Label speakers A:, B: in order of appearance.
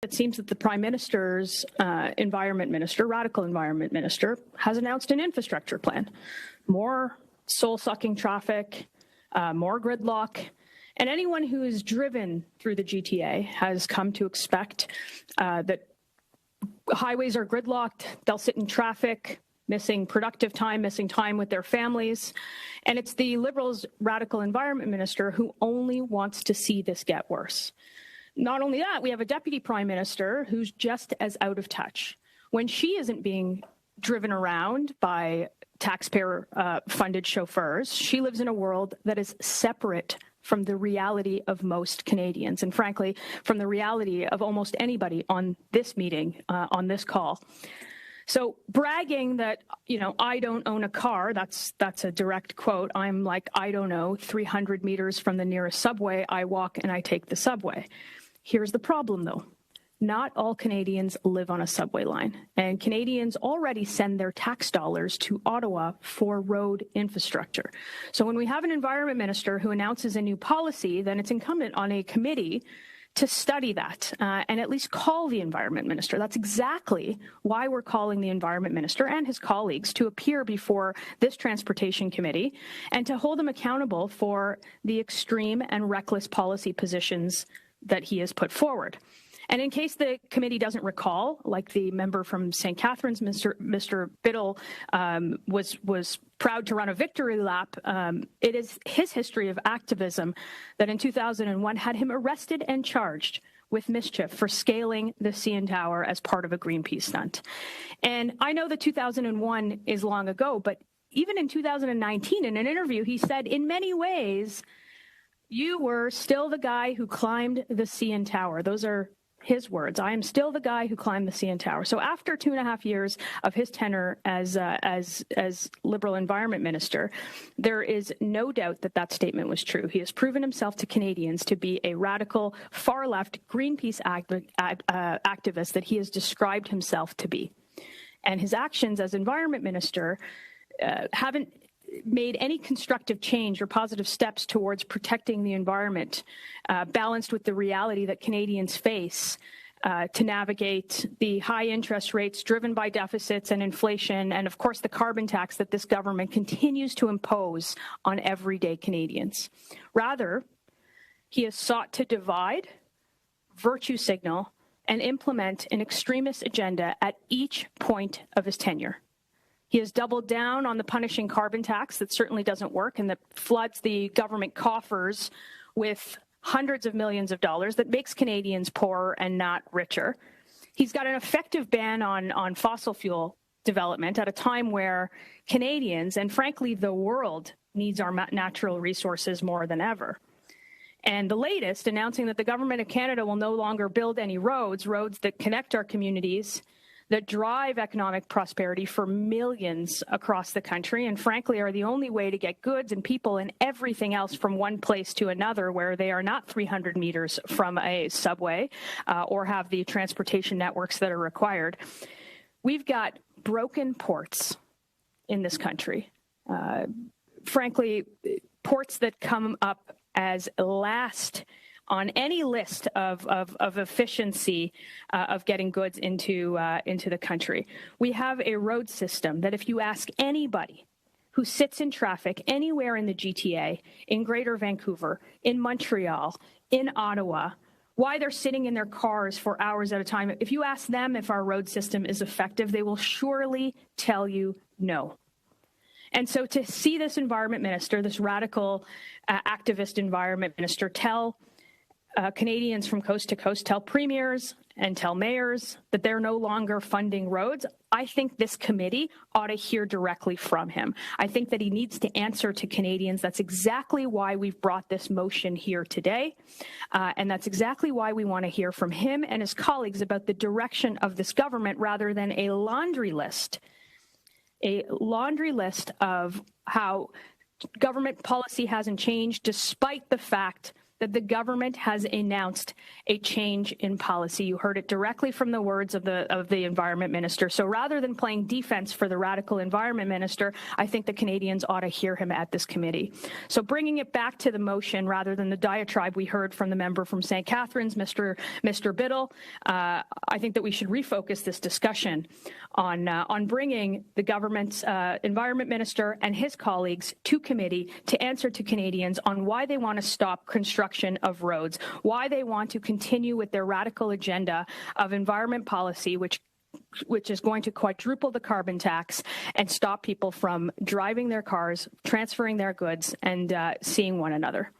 A: It seems that the Prime Minister's environment minister, radical environment minister, has announced an infrastructure plan. More soul-sucking traffic, more gridlock, and anyone who is driven through the GTA has come to expect that highways are gridlocked, they'll sit in traffic, missing productive time, missing time with their families. And it's the Liberals' radical environment minister who only wants to see this get worse. Not only that, we have a deputy prime minister who's just as out of touch. When she isn't being driven around by taxpayer-funded chauffeurs, she lives in a world that is separate from the reality of most Canadians, and frankly, from the reality of almost anybody on this meeting, on this call. So bragging that, I don't own a car, that's a direct quote. I'm like, 300 meters from the nearest subway, I walk and I take the subway. Here's the problem, though. Not all Canadians live on a subway line, and Canadians already send their tax dollars to Ottawa for road infrastructure. So when we have an environment minister who announces a new policy, then it's incumbent on a committee to study that and at least call the environment minister. That's exactly why we're calling the environment minister and his colleagues to appear before this transportation committee and to hold them accountable for the extreme and reckless policy positions that he has put forward. And in case the committee doesn't recall, like the member from St. Catharines, Mr. Biddle, was proud to run a victory lap, it is his history of activism that in 2001 had him arrested and charged with mischief for scaling the CN Tower as part of a Greenpeace stunt. And I know that 2001 is long ago, but even in 2019, in an interview, he said, in many ways, you were still the guy who climbed the CN Tower. Those are his words. I am still the guy who climbed the CN Tower. So after 2.5 years of his tenure as Liberal Environment Minister, there is no doubt that that statement was true. He has proven himself to Canadians to be a radical, far-left Greenpeace activist that he has described himself to be. And his actions as Environment Minister haven't made any constructive change or positive steps towards protecting the environment, balanced with the reality that Canadians face to navigate the high interest rates driven by deficits and inflation, and of course the carbon tax that this government continues to impose on everyday Canadians. Rather, he has sought to divide, virtue signal, and implement an extremist agenda at each point of his tenure. He has doubled down on the punishing carbon tax that certainly doesn't work and that floods the government coffers with hundreds of millions of dollars that makes Canadians poorer and not richer. He's got an effective ban on fossil fuel development at a time where Canadians and frankly the world needs our natural resources more than ever. And the latest, announcing that the Government of Canada will no longer build any roads that connect our communities, that drive economic prosperity for millions across the country, and frankly are the only way to get goods and people and everything else from one place to another where they are not 300 meters from a subway or have the transportation networks that are required. We've got broken ports in this country. Frankly, ports that come up as last on any list of efficiency of getting goods into the country. We have a road system that if you ask anybody who sits in traffic anywhere in the GTA, in Greater Vancouver, in Montreal, in Ottawa, why they're sitting in their cars for hours at a time, if you ask them if our road system is effective, they will surely tell you no. And so to see this environment minister, this radical activist environment minister, tell Canadians from coast to coast, tell premiers and tell mayors that they're no longer funding roads, I think this committee ought to hear directly from him. I think that he needs to answer to Canadians. That's exactly why we've brought this motion here today. And that's exactly why we want to hear from him and his colleagues about the direction of this government rather than a laundry list of how government policy hasn't changed despite the fact that the government has announced a change in policy. You heard it directly from the words of the Environment Minister. So rather than playing defense for the radical Environment Minister, I think the Canadians ought to hear him at this committee. So bringing it back to the motion rather than the diatribe we heard from the member from St. Catharines, Mr. Biddle, I think that we should refocus this discussion on bringing the government's Environment Minister and his colleagues to committee to answer to Canadians on why they want to stop construction of roads, why they want to continue with their radical agenda of environment policy, which is going to quadruple the carbon tax and stop people from driving their cars, transferring their goods, and seeing one another.